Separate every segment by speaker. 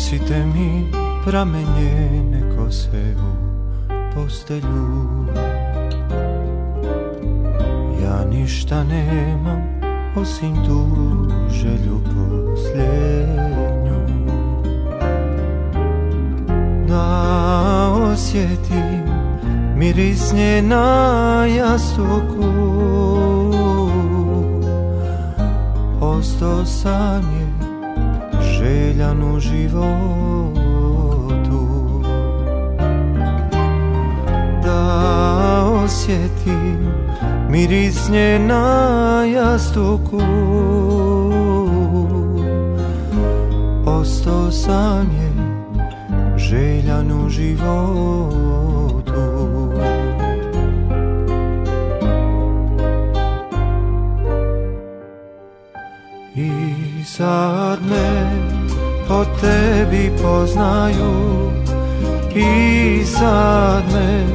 Speaker 1: Nosite mi pramenjene kose u postelju. Ja ništa nemam osim tu želju posljednju, da osjetim miris nje na jastuku. Ostao sam je željan u životu, da osjetim miris nje na jastuku. Ostao sam je željan u životu. I sad me po tebi poznaju, i sad me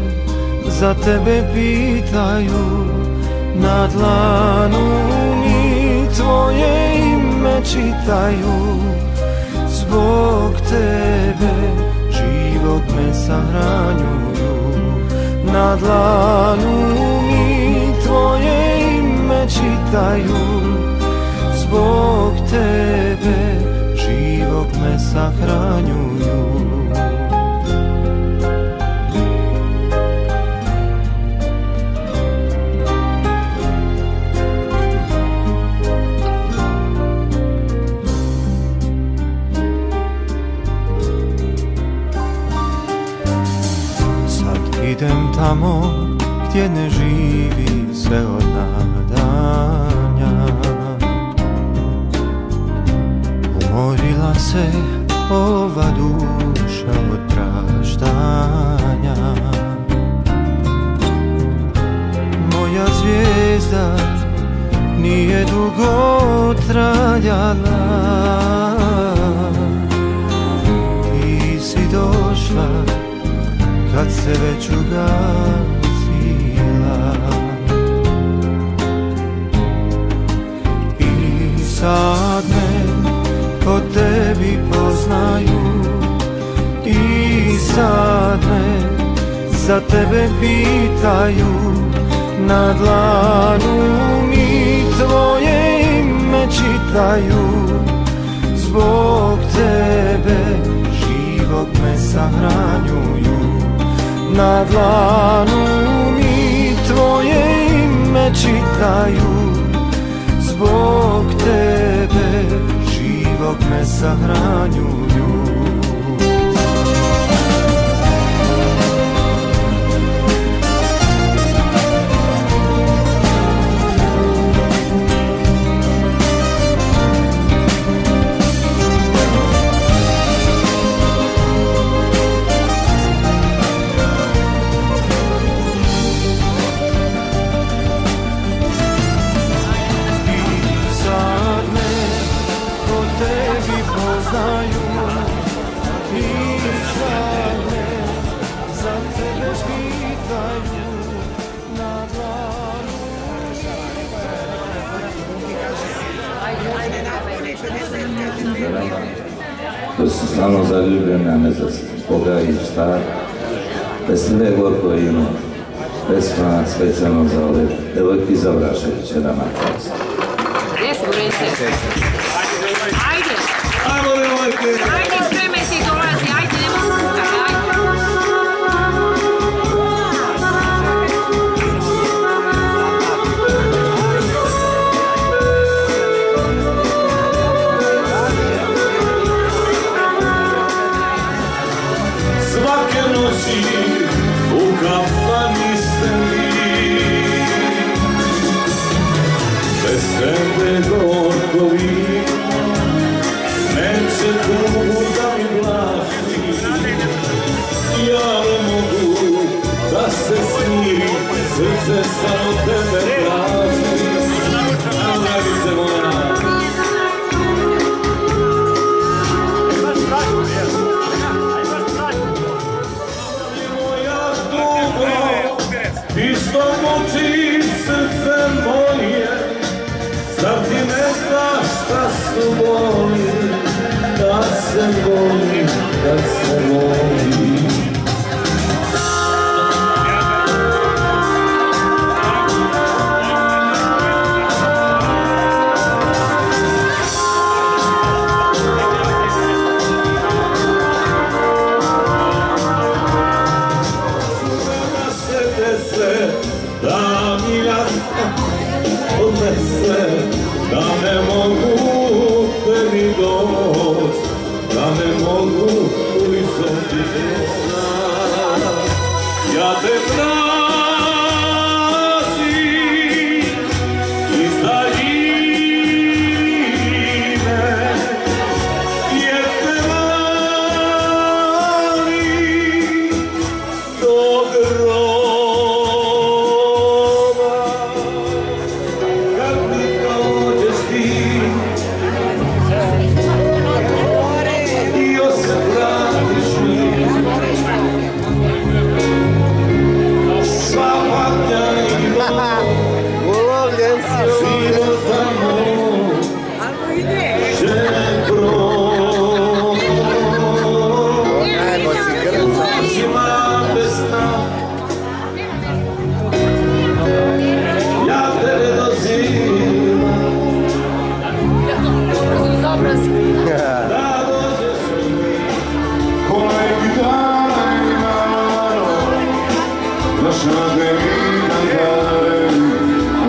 Speaker 1: za tebe pitaju. Na dlanu mi tvoje ime čitaju. Zbog tebe živog me sahranjuju. Na dlanu mi tvoje ime čitaju. Zbog tebe živog me sahranjuju. Sad idem tamo gdje ne živi se od nadanja. Umorila se ova duša od praštanja. Moja zvijezda nije dugo trajala. Ti si došla kad se već ugasila. I sad me po tebi poznaju, i sad me za tebe pitaju. Na dlanu mi tvoje ime čitaju. Zbog tebe živog me sahranjuju. Na dlanu mi tvoje ime čitaju. Zbog tebe živog me sahranjuju.
Speaker 2: To si stalno zaljubljena, ne za koga i šta. Pesme gorko ima, pesma specijalno za ove devojki za Vraševića da napraviti.
Speaker 3: Jesmo, reći. Ajde! Ajde, spreme si dolazi, ajde, nema kuka, ajde!
Speaker 4: Svake noći u kafani sedi, bez tebe gorkovi, neće tugu da mi vlaši. Ja ne mogu da se smirim, srce samo tebe traži. Dragice moja, i što muči srce moje, zar ti ne znaš šta su boli, da se boli kad se voli. Da mi jasno odnese, da ne mogu tebi doć, da ne mogu ulicom ti znat. Ja te tražim iz daljine, jer te mani do groba. Lasciatemi cantare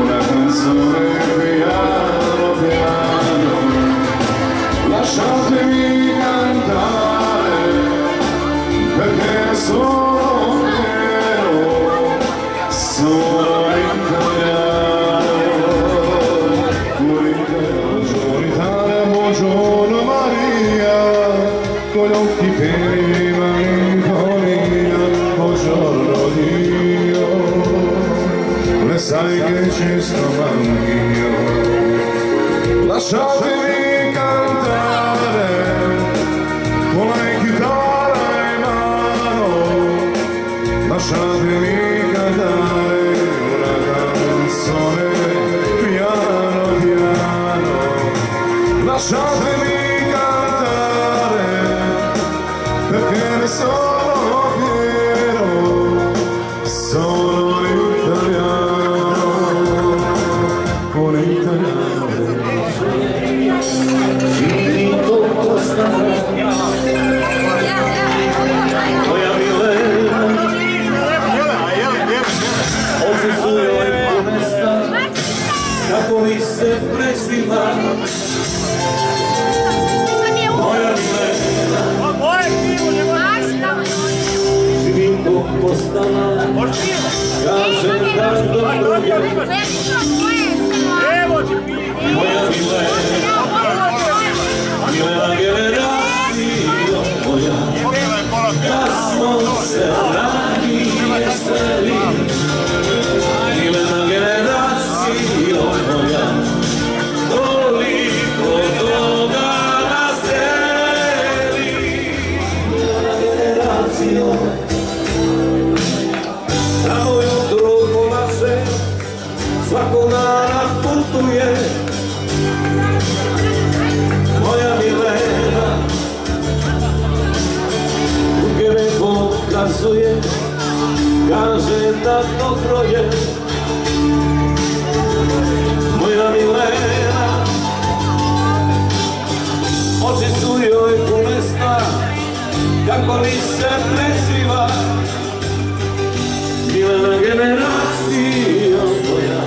Speaker 4: una canzone piano piano, lasciatemi cantare perché sono vero, sono italiano. Buongiorno Maria, con gli occhi pieni di malinconia, buongiorno Dio, le sai che ci sto anch'io. Lasciatemi cantare con la chitarra in mano, lasciatemi cantare una canzone piano piano, lasciatemi cantare perché ne sono fiero, sono italiano, un italiano. Finito quest'anno, moja Milena, oči su joj ponesta, kako mi se preziva. Moja Milena, živim postala, kažem da dobro je. Moja Milena, Milena generacija moja, da smo se ranije sreli. Milena generacija moja, toliko toga nas deli. Milena generacija, tamo jutro polaže, svakog dana putuje. Moja Milena, ruke me pokazuje, kaže da dobro je. Moja Milena, oči su joj pune sna, kako li se preziva. Milena generacija moja,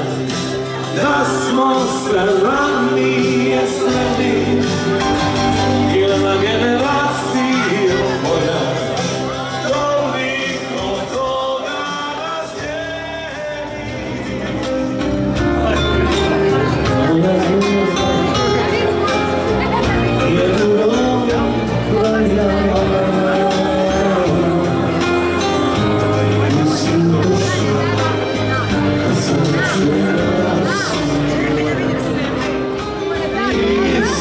Speaker 4: da smo se ranije sreli. Milena generacija moja, toliko toga nas deli. Moja zvijezda je druga krajala. It's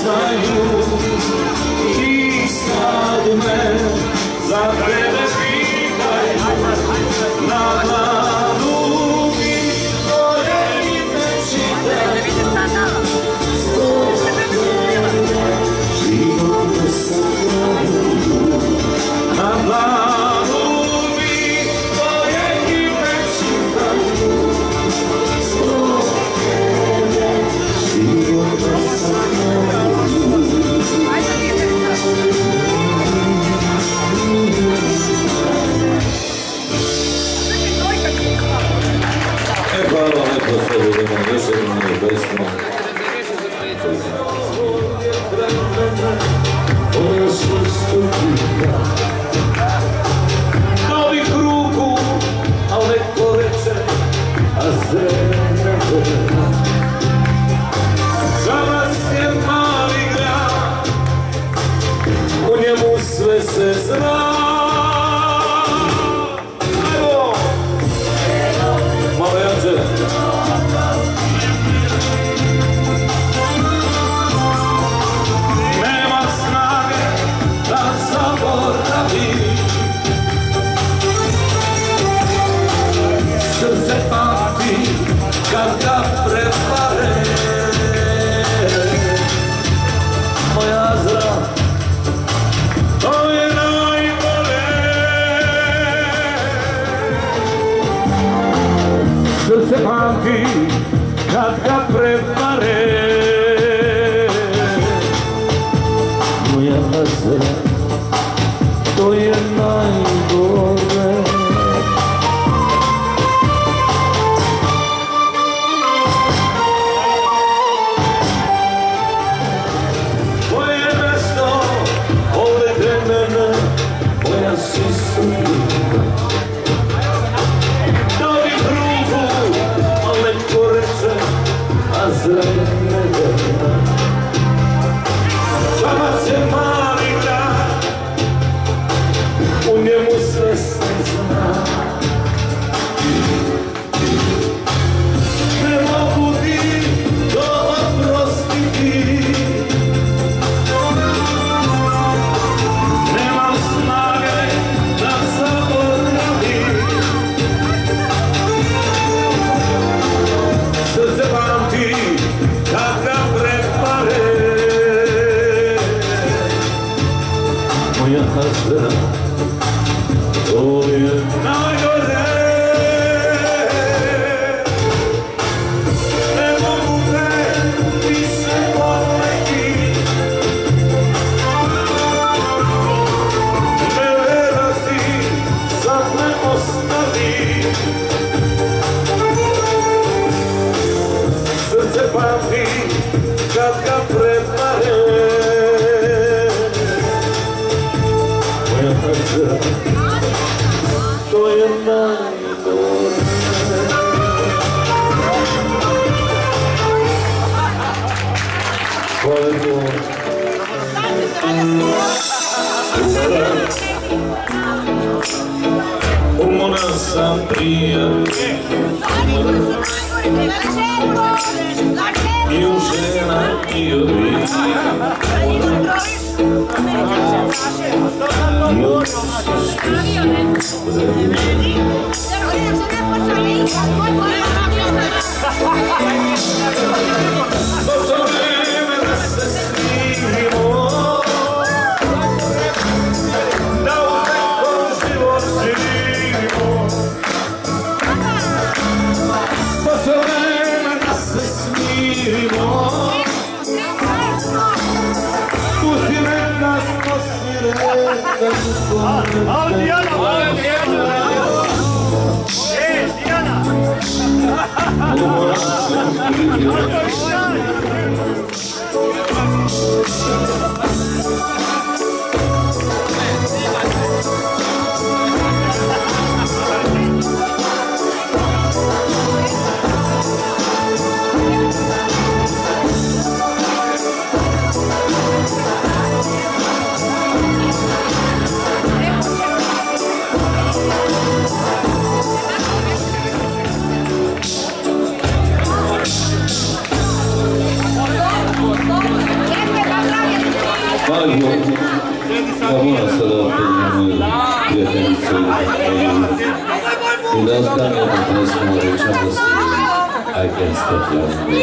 Speaker 4: znaju i sad me za tebe pitaju na dlanu mi tvoje ime čitam život me sakraju na dlanu mi tvoje ime čitam zbog tebe život me sakraju. Hvala vam lepo što budemo još jednu pesmu. Ona svoj stupnika novih ruku, al neko reče, a zreme za vas je mali grad, u njemu sve se zna. Nema snage da zaboravim, srce pamti kad ga prepare. Moja zra, to je najbolje. Srce pamti kad ga prepare. Moja zra, to je najbolje. Moje mesto, ovdje kraj mene, moja si sudbina. Novih ruku, al neko reče, a zreme vrna. Za vas je mali grad, u njemu sve se zna. Ne mogu ti to oprostiti, nemam snage da zaboravim. Srce pamti kad ga prepare. Moja zra, to je najgore. Ne mogu te više voleti, ne da si sad me ostavi. Srce pamti kad ga prepare. Moja zra, to je najgore. Hvala Bogu. Umora sam prijatelj i u žena i u
Speaker 2: Majbo, pa moram sada oprezim moju prijateljicu i da otkam jednu pesmu rečemo si I can't stop loving you.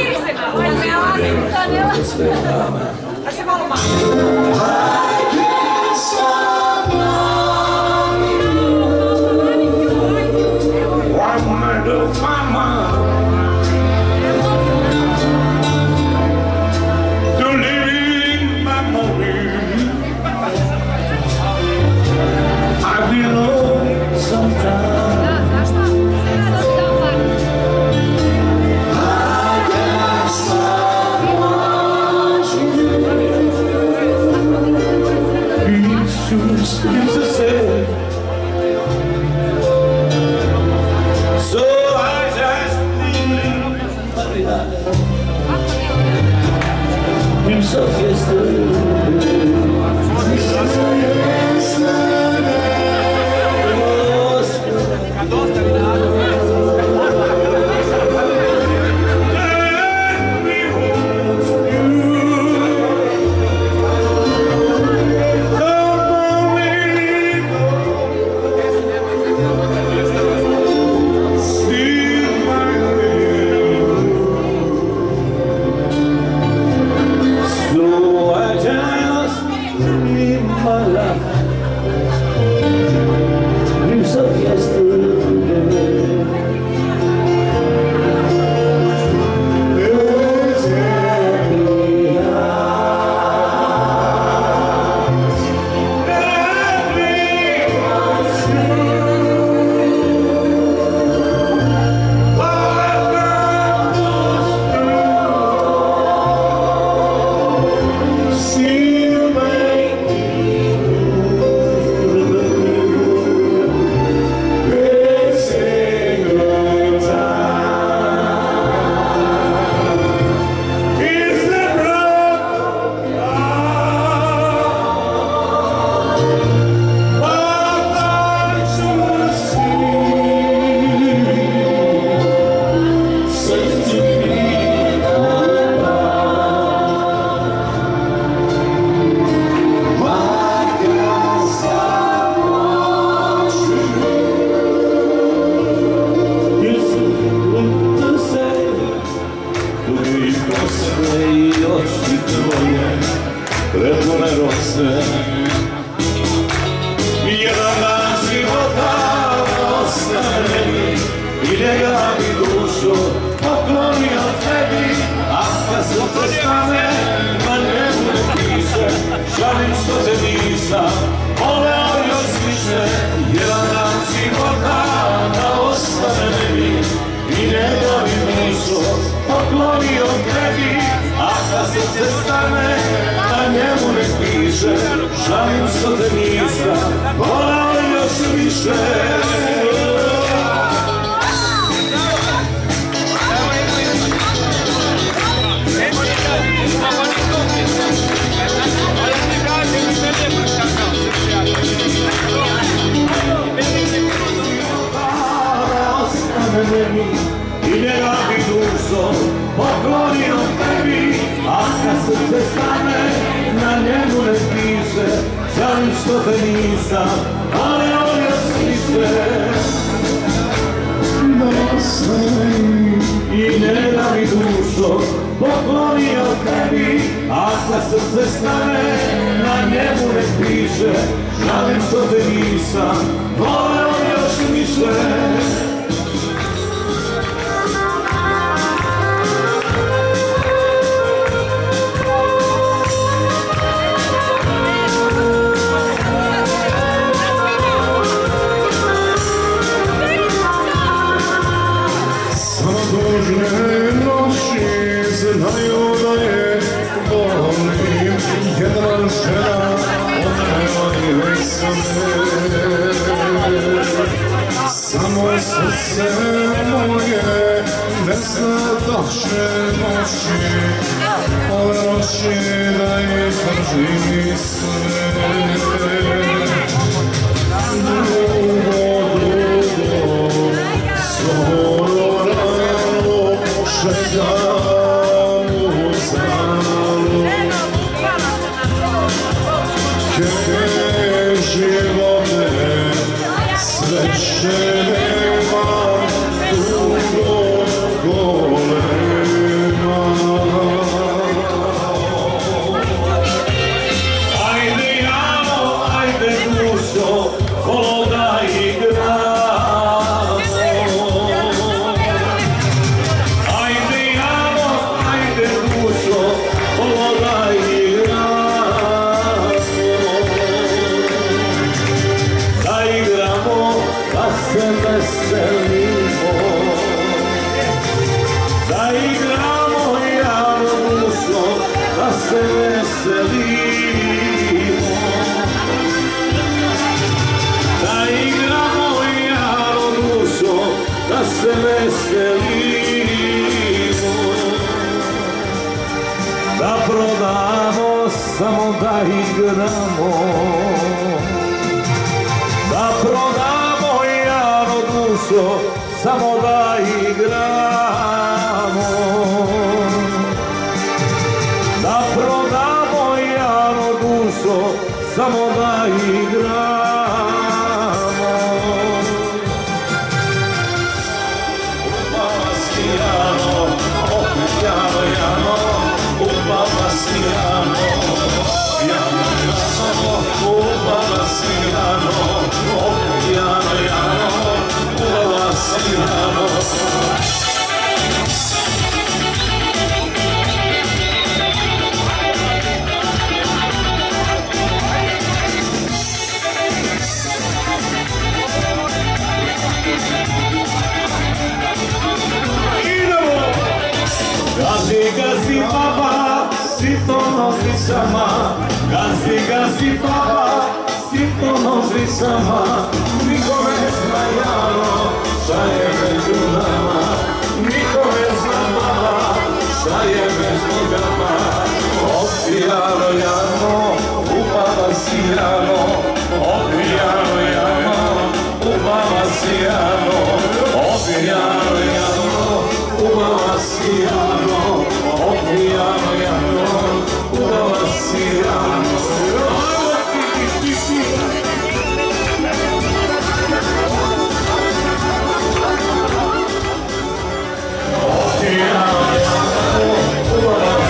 Speaker 2: Ovo je vrijeme za sve nama.
Speaker 4: živote, sreće nema, drugog golema. Ajde Jano, ajde dušo, kolo da igramo. Ajde Jano, ajde dušo, kolo da igramo. Da igramo, da se veselimo. Da igramo Jano dušo, da se veselimo. Da igramo Jano dušo, da se veselimo. Da prodamo, samo da igramo. Da prodamo Jano dušo, samo da igramo. Da prodamo Jano dušo, samo da igramo. Upala si Jano, opet Jano, Jano, upala si Jano, Jano, Jano, upala si Jano, opet Jano, Jano, upala si Jano. Gazi, gazi baba, sito nožicama. Gazi, gazi baba, sito nožicama. Niko ne zna Jano, šta je među nama. Niko ne zna mama, šta je među nama. Opi Jano, Jano, upala si Jano. Opi Jano, Jano, upala si Jano. Opi Jano, Jano, upala si Jano. Opi Jano, Jano, upala si Jano. Opi Jano, Jano, upala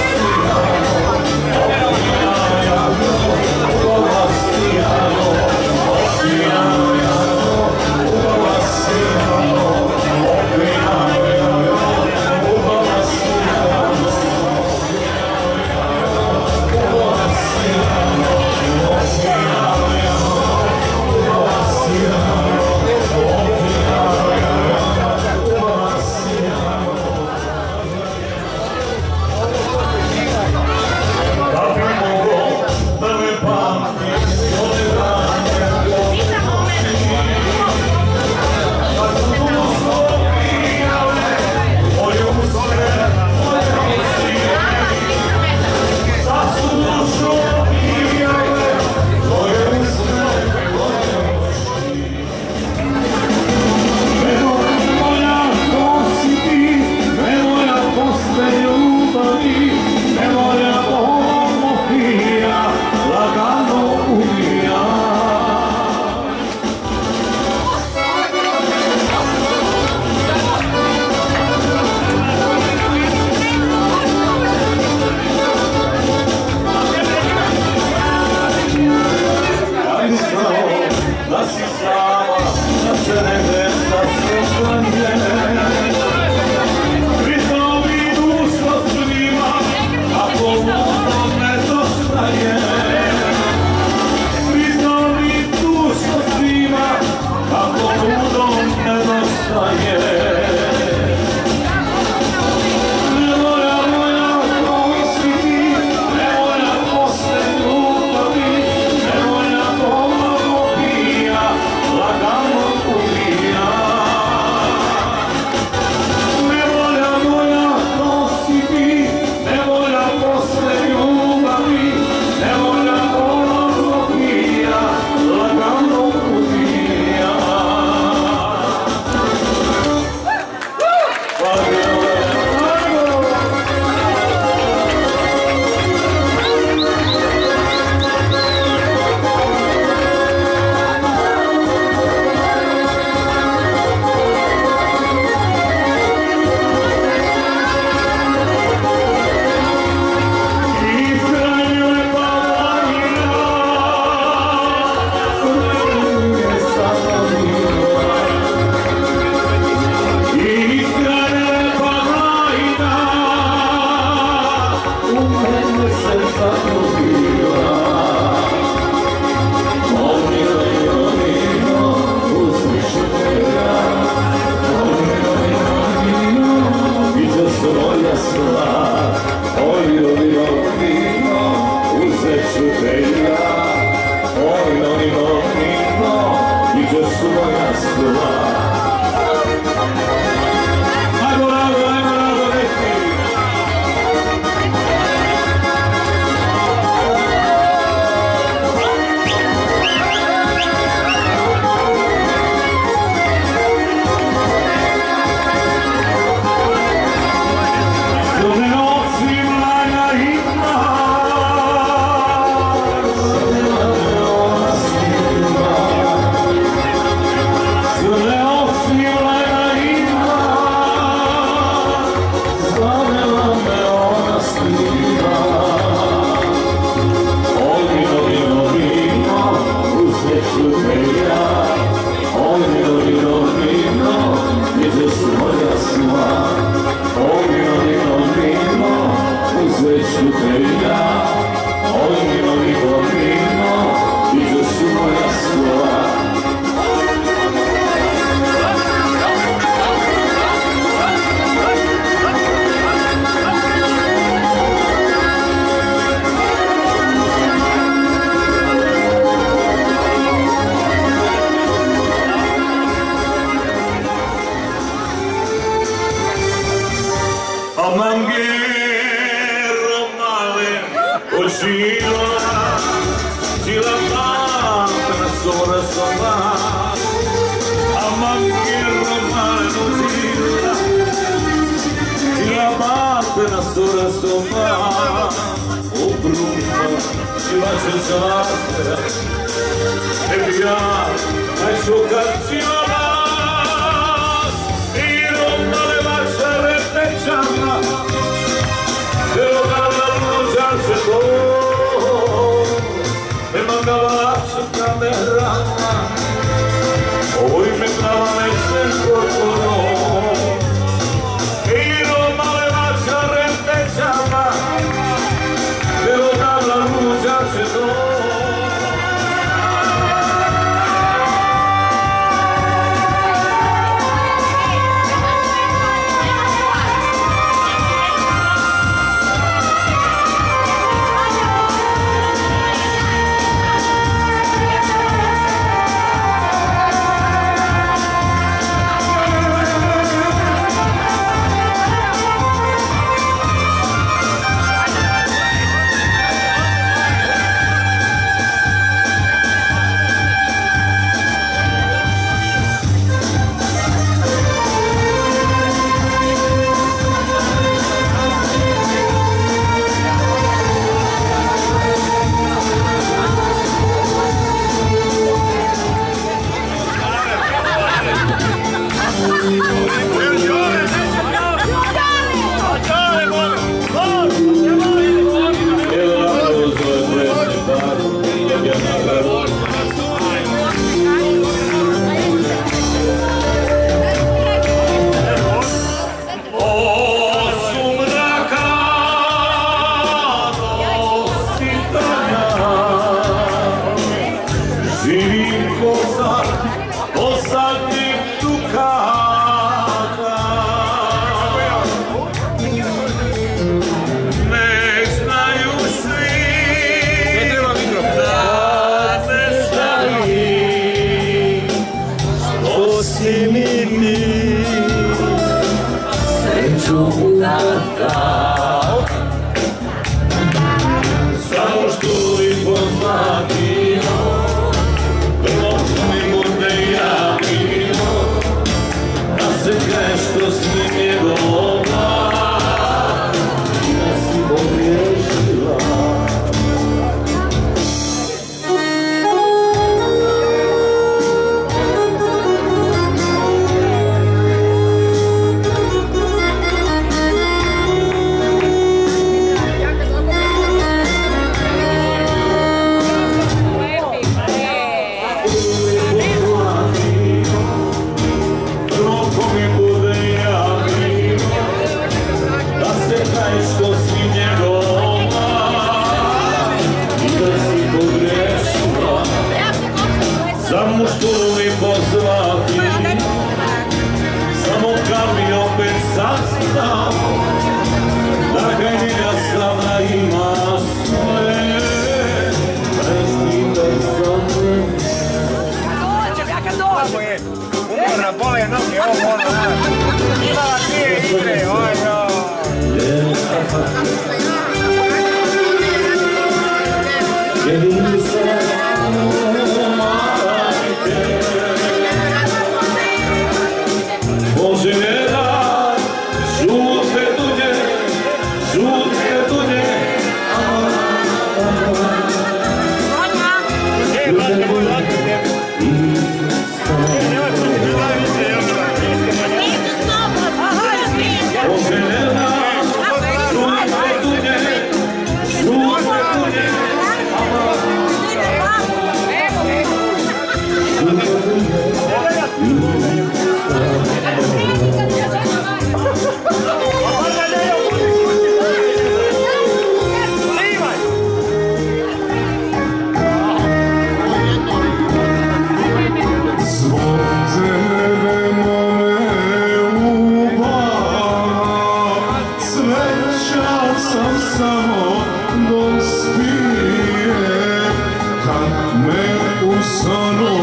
Speaker 4: me u sanu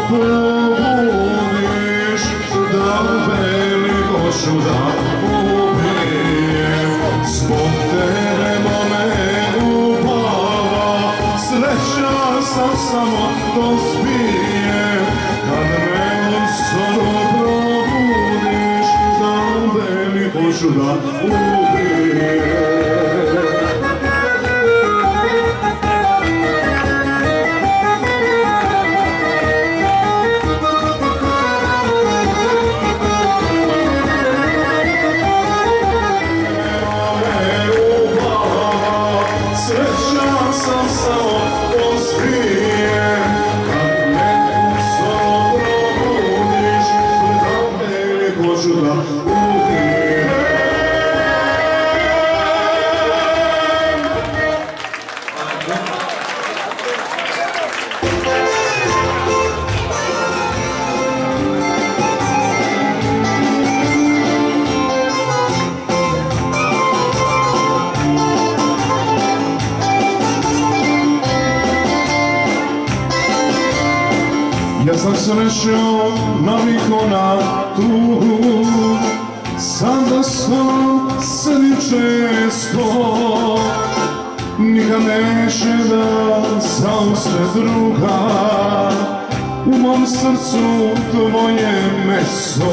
Speaker 4: probudiš, da veliko ću da ubijem. Zbog tebe mome upala, sreća sam samo to spijem. Kad me u sanu probudiš, da veliko ću da ubijem. Ja sam srećo navikao na tugu, sada sam sedim često, nikad neće da zauzme druga, u mom srcu tvoje mesto.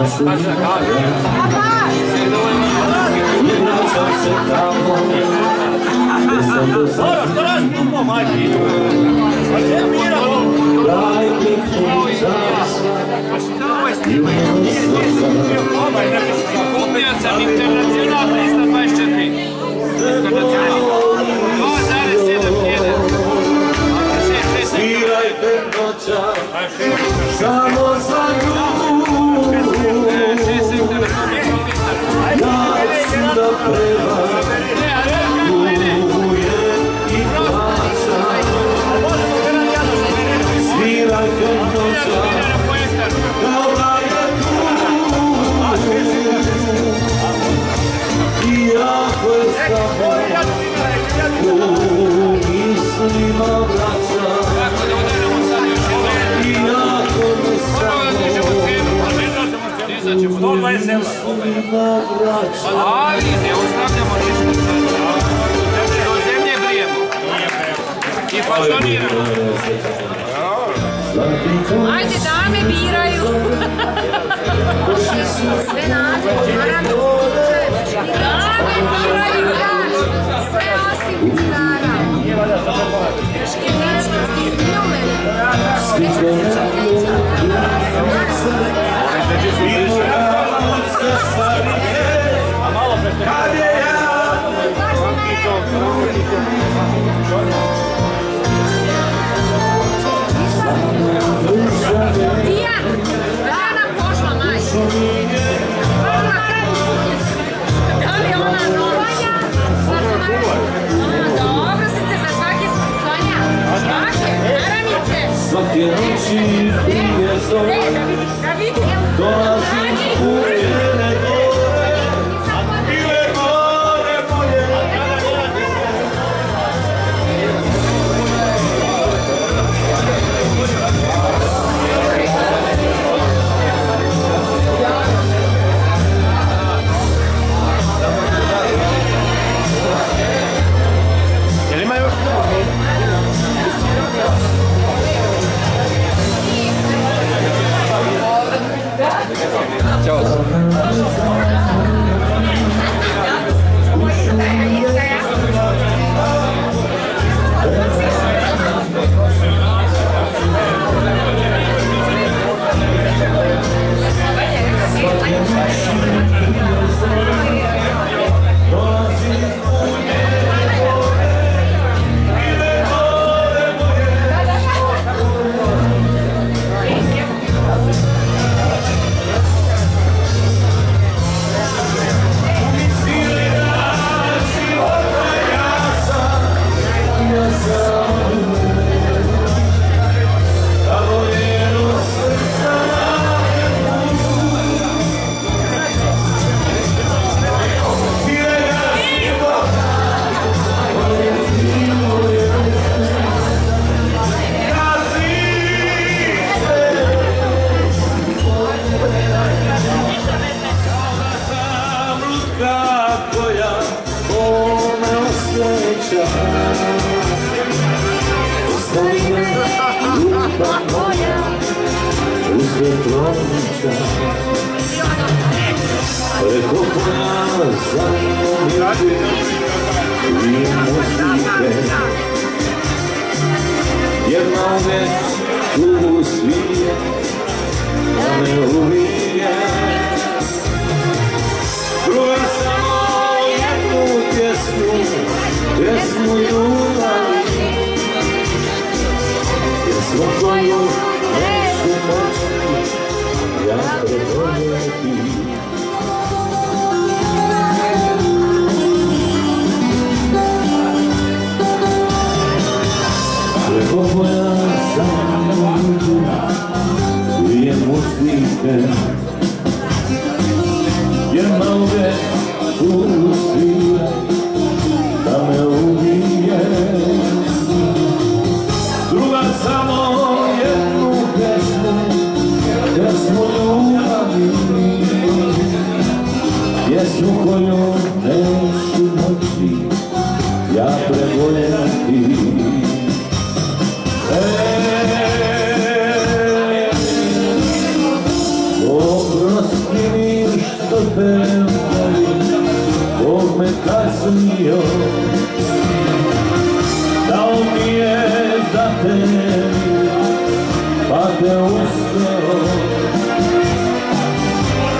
Speaker 2: našu i vraćam se tamo gdje sam do sada kraj kliknu čas i umno srca.
Speaker 5: Kupio sam Internacional 324. Internacional 2,71.
Speaker 2: Svirajte noća samo za nju. Ja ću da prevam tujem i plaćam. Svirajte noća kao da je tu. Iako je samo u mislima vraćam. Iako me samo u mislima vraćam.
Speaker 5: Ali ne ostavljamo ništa. Do zemlje brijemo. I fašoniramo.
Speaker 3: Ajde, dame biraju. Sve nađe, naravno. Dame biraju, sve osim cigara. Teške ličnosti iz Dijan, da nam pošla majka. Da li ona noća? Dobro si se za svake Sonja. Svake, naramice.
Speaker 2: Svake noći prije zove dolazim u njene gore. Bile gore moje. Preko pola zanimljive i muzike, jedna uvek tu svije, da me uvije. Druga samo jednu pjesmu ljubavi, pjesmu koju neću moći ja prevoditi. Preko moja zanimljivu je muzike, jedna uvek tu svije, da me ubije. Druga samo jednu pjesmu ljubavi, pjesmu koju neću moći ja prevoljeti. Oprosti
Speaker 4: tebe Bog me kaznio, dao mi je za te, pa te uspeo.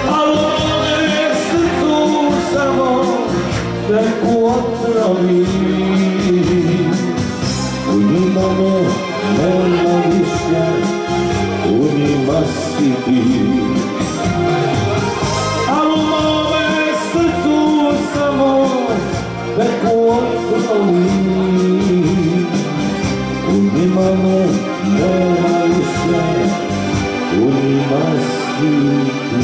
Speaker 4: Al u mome srcu samo teku otrovi, u njima me nema više, u njima si ti. Teku otrovi, u njima me nema više, u njima si ti.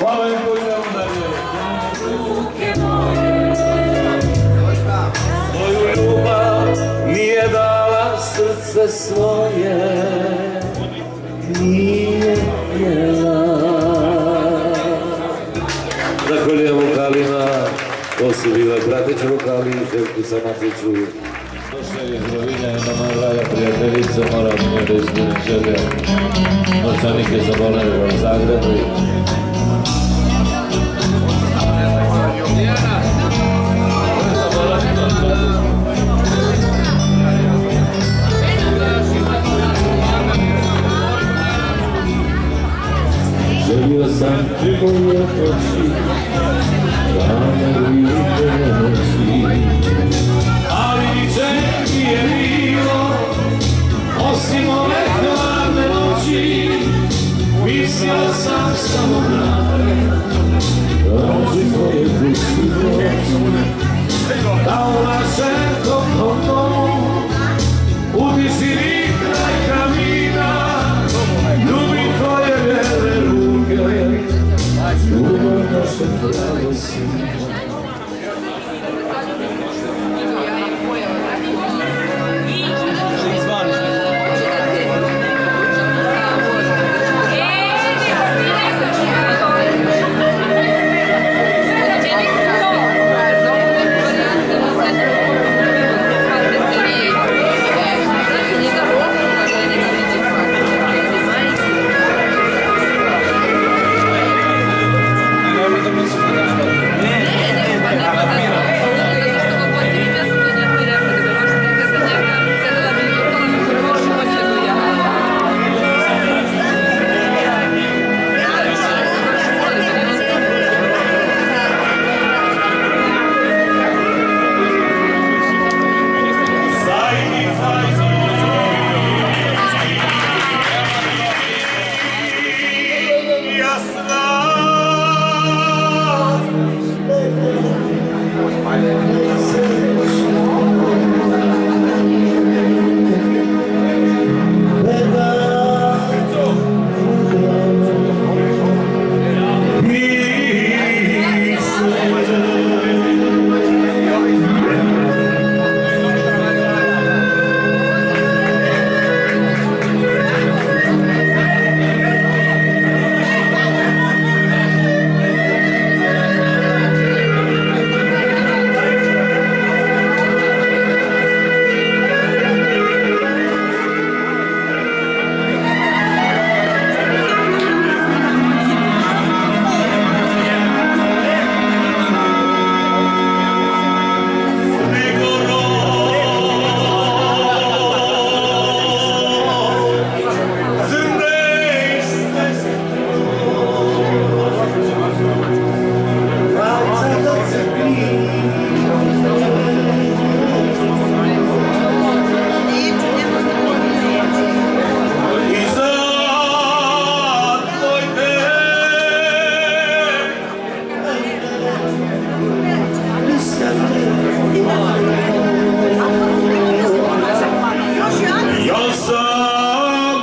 Speaker 4: Hvala im koji idemo dalje. Moju ljubav mi je dala srce svoje, nije htjela. Zahvaljujem vokalima, to su bile prateće vokali, Željku Samatiću. Došla je iz Rovinja, nama draga prijateljica, moram mi da izbudim želje. Novčanike zaboravila u Zagrebu. Želio sam ti moje oči, dane ljude noći, ali ničeg nije bilo, osim ove hladne noći. Mislio sam samo na oči tvoje kući, da u našem toplom domu, u tišini kraj kamina, ljubim tvoje bijele ruke, ljubav naše radosti. Ja sam